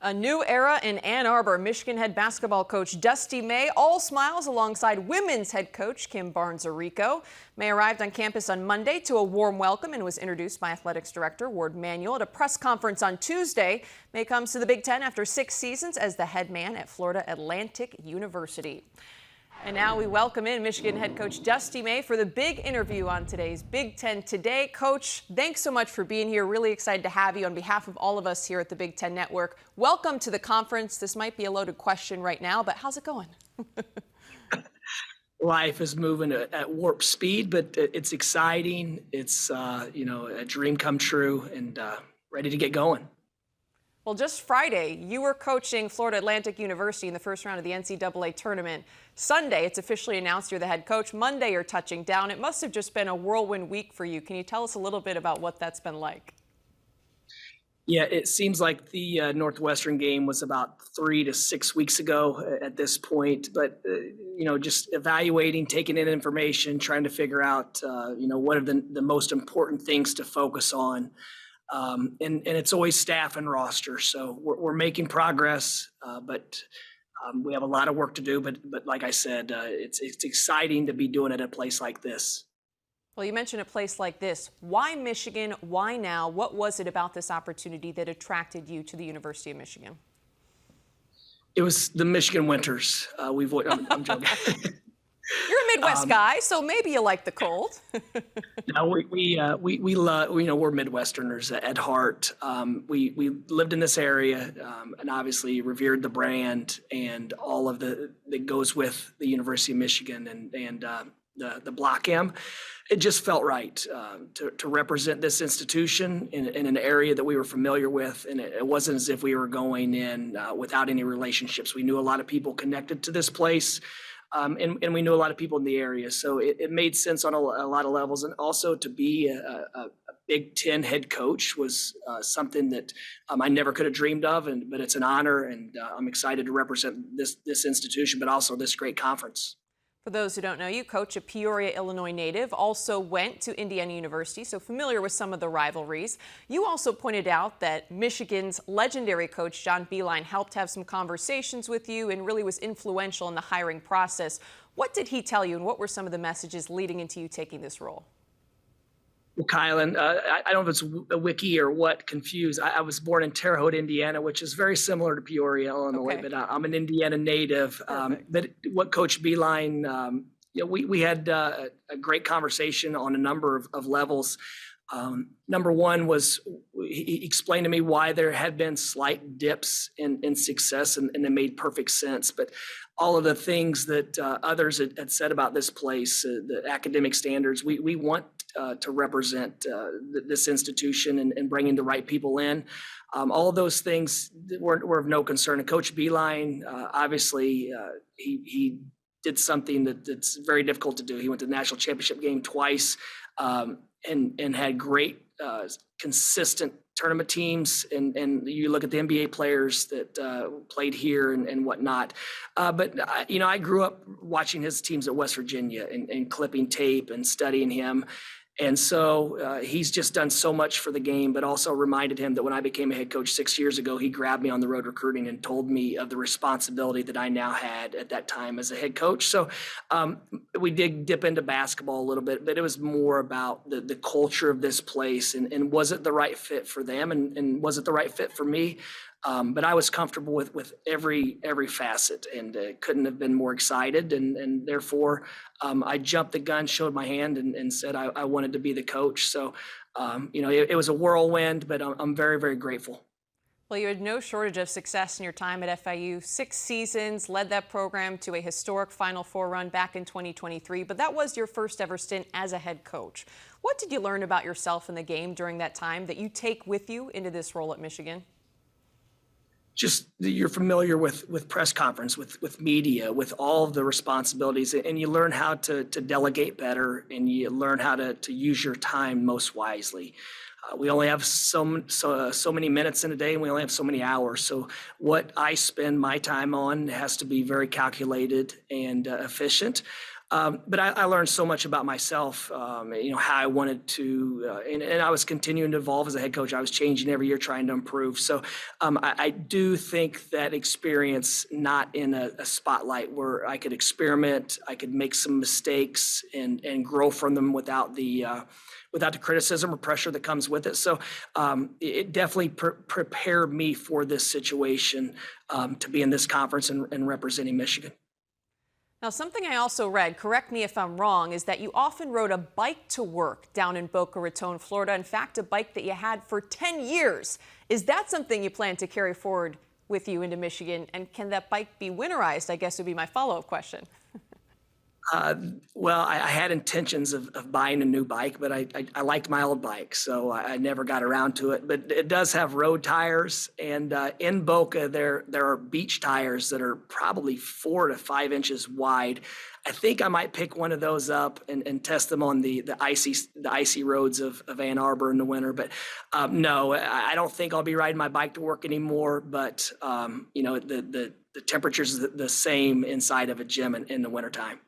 A new era in Ann Arbor. Michigan head basketball coach Dusty May all smiles alongside women's head coach Kim Barnes-Arico. May arrived on campus on Monday to a warm welcome and was introduced by athletics director Ward Manuel at a press conference on Tuesday. May comes to the Big Ten after 6 seasons as the head man at Florida Atlantic University. And now we welcome in Michigan head coach Dusty May for the big interview on today's Big Ten Today. Coach, thanks so much for being here. Really excited to have you on behalf of all of us here at the Big Ten Network. Welcome to the conference. This might be a loaded question right now, but how's it going? Life is moving at warp speed, but it's exciting. It's, a dream come true and ready to get going. Well, just Friday, you were coaching Florida Atlantic University in the first round of the NCAA tournament. Sunday, it's officially announced you're the head coach. Monday, you're touching down. It must have just been a whirlwind week for you. Can you tell us a little bit about what that's been like? Yeah, it seems like the Northwestern game was about 3 to 6 weeks ago at this point. But, just evaluating, taking in information, trying to figure out, what are the most important things to focus on. And it's always staff and roster. So we're making progress, but we have a lot of work to do. But like I said, it's exciting to be doing it at a place like this. Well, you mentioned a place like this. Why Michigan? Why now? What was it about this opportunity that attracted you to the University of Michigan? It was the Michigan winters. I'm joking. You're a Midwest guy, so maybe you like the cold. No, we love, we're Midwesterners at heart. We lived in this area and obviously revered the brand and all of that goes with the University of Michigan and the Block M. It just felt right to represent this institution in an area that we were familiar with, and it wasn't as if we were going in without any relationships. We knew a lot of people connected to this place. And we knew a lot of people in the area, so it made sense on a lot of levels. And also to be a Big Ten head coach was something that I never could have dreamed of, but it's an honor, and I'm excited to represent this institution, but also this great conference. For those who don't know you, Coach, a Peoria, Illinois native, also went to Indiana University, so familiar with some of the rivalries. You also pointed out that Michigan's legendary coach, John Beilein, helped have some conversations with you and really was influential in the hiring process. What did he tell you, and what were some of the messages leading into you taking this role? Well, Kylan, I don't know if it's a wiki or what, confused. I was born in Terre Haute, Indiana, which is very similar to Peoria, Illinois, but I'm an Indiana native. But what Coach Beilein, we had a great conversation on a number of levels. Number one was he explained to me why there had been slight dips in success, and it made perfect sense. But all of the things that others had said about this place, the academic standards, we want to represent this institution and bringing the right people in. All of those things were of no concern. And Coach Beilein, obviously, he did something that's very difficult to do. He went to the national championship game twice and had great, consistent tournament teams. And you look at the NBA players that played here and whatnot. But I grew up watching his teams at West Virginia and clipping tape and studying him. And so he's just done so much for the game, but also reminded him that when I became a head coach 6 years ago, he grabbed me on the road recruiting and told me of the responsibility that I now had at that time as a head coach. So we did dip into basketball a little bit, but it was more about the culture of this place and was it the right fit for them and was it the right fit for me? But I was comfortable with every facet and couldn't have been more excited. And therefore, I jumped the gun, showed my hand, and said I wanted to be the coach. So, it was a whirlwind, but I'm very, very grateful. Well, you had no shortage of success in your time at FIU. 6 seasons, led that program to a historic Final Four run back in 2023. But that was your first ever stint as a head coach. What did you learn about yourself in the game during that time that you take with you into this role at Michigan? Just you're familiar with press conference, with media, with all of the responsibilities, and you learn how to delegate better, and you learn how to use your time most wisely. We only have so many minutes in a day, and we only have so many hours. So what I spend my time on has to be very calculated and efficient. But I learned so much about myself, how I wanted to, and I was continuing to evolve as a head coach. I was changing every year, trying to improve. So I do think that experience, not in a spotlight where I could experiment, I could make some mistakes and grow from them without the criticism or pressure that comes with it. So it definitely prepared me for this situation, to be in this conference and representing Michigan. Now, something I also read, correct me if I'm wrong, is that you often rode a bike to work down in Boca Raton, Florida. In fact, a bike that you had for 10 years. Is that something you plan to carry forward with you into Michigan? And can that bike be winterized, I guess would be my follow-up question. Well, I had intentions of buying a new bike, but I liked my old bike, so I never got around to it. But it does have road tires, and in Boca there are beach tires that are probably 4 to 5 inches wide. I think I might pick one of those up and test them on the icy roads of Ann Arbor in the winter. But no, I don't think I'll be riding my bike to work anymore. But the temperature's the same inside of a gym in the wintertime.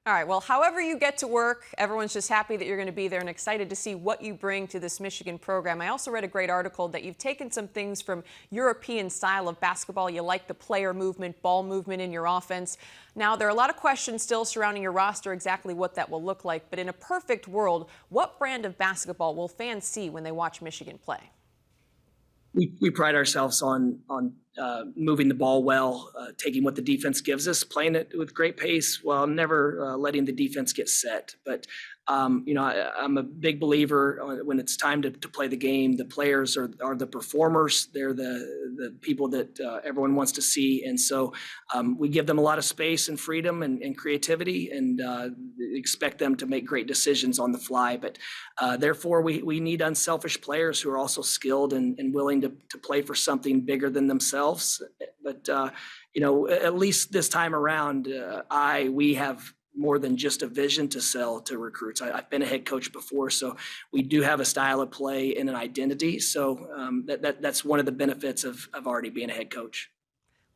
All right, well, however you get to work, everyone's just happy that you're going to be there and excited to see what you bring to this Michigan program. I also read a great article that you've taken some things from European style of basketball. You like the player movement, ball movement in your offense. Now, there are a lot of questions still surrounding your roster, exactly what that will look like. But in a perfect world, what brand of basketball will fans see when they watch Michigan play? We pride ourselves on moving the ball well, taking what the defense gives us, playing it with great pace while never letting the defense get set. But I'm a big believer when it's time to play the game. The players are the performers. They're the people that everyone wants to see. And so we give them a lot of space and freedom and creativity, and expect them to make great decisions on the fly. But therefore, we need unselfish players who are also skilled and willing to play for something bigger than themselves. But at least this time around, we have more than just a vision to sell to recruits. I've been a head coach before, so we do have a style of play and an identity. So that's one of the benefits of already being a head coach.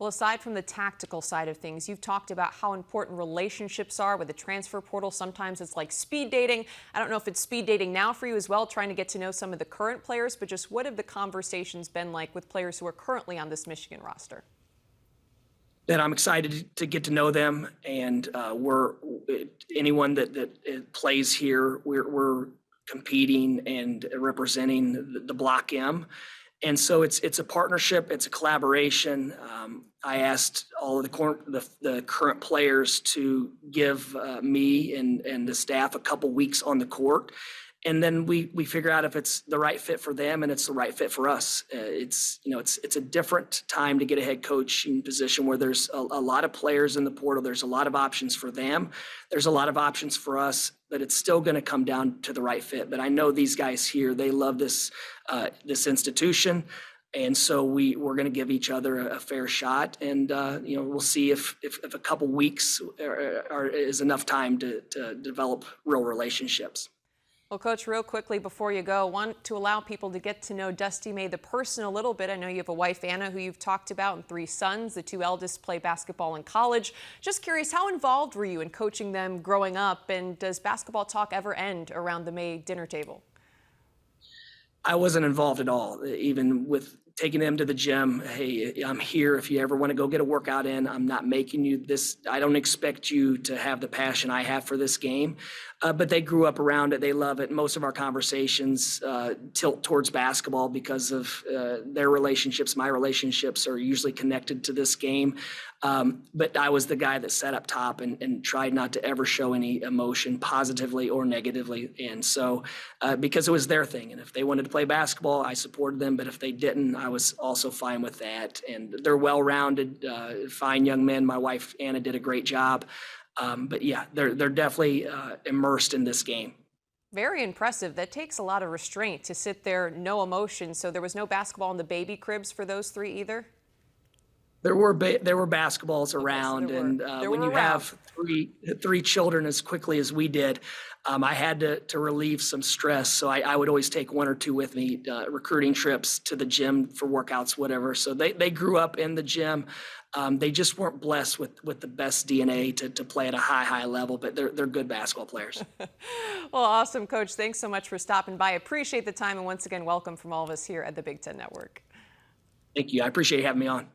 Well, aside from the tactical side of things, you've talked about how important relationships are with the transfer portal. Sometimes it's like speed dating. I don't know if it's speed dating now for you as well, trying to get to know some of the current players, but just what have the conversations been like with players who are currently on this Michigan roster? That I'm excited to get to know them, and anyone that plays here, we're competing and representing the Block M, and so it's a partnership, it's a collaboration. I asked all of the current players to give me and the staff a couple weeks on the court. And then we figure out if it's the right fit for them and it's the right fit for us. It's a different time to get a head coaching position where there's a lot of players in the portal. There's a lot of options for them. There's a lot of options for us, but it's still going to come down to the right fit. But I know these guys here, they love this institution. And so we're going to give each other a fair shot, and we'll see if a couple weeks is enough time to develop real relationships. Well, Coach, real quickly before you go, want to allow people to get to know Dusty May, the person, a little bit. I know you have a wife, Anna, who you've talked about, and 3 sons. The 2 eldest play basketball in college. Just curious, how involved were you in coaching them growing up, and does basketball talk ever end around the May dinner table? I wasn't involved at all, even with taking them to the gym. Hey, I'm here if you ever want to go get a workout in. I'm not making you this. I don't expect you to have the passion I have for this game. But they grew up around it. They love it. Most of our conversations tilt towards basketball because of their relationships. My relationships are usually connected to this game. But I was the guy that sat up top and tried not to ever show any emotion, positively or negatively. And so because it was their thing. And if they wanted to play basketball, I supported them. But if they didn't, I was also fine with that. And they're well-rounded, fine young men. My wife, Anna, did a great job. But yeah, they're definitely immersed in this game. Very impressive. That takes a lot of restraint to sit there, no emotion. So there was no basketball in the baby cribs for those 3 either? There were basketballs around, there were. and There when were you around. have three children as quickly as we did, I had to relieve some stress. So I would always take one or two with me, recruiting trips to the gym for workouts, whatever. So they grew up in the gym. They just weren't blessed with the best DNA to play at a high level, but they're good basketball players. Well, awesome, Coach. Thanks so much for stopping by. Appreciate the time, and once again, welcome from all of us here at the Big Ten Network. Thank you. I appreciate you having me on.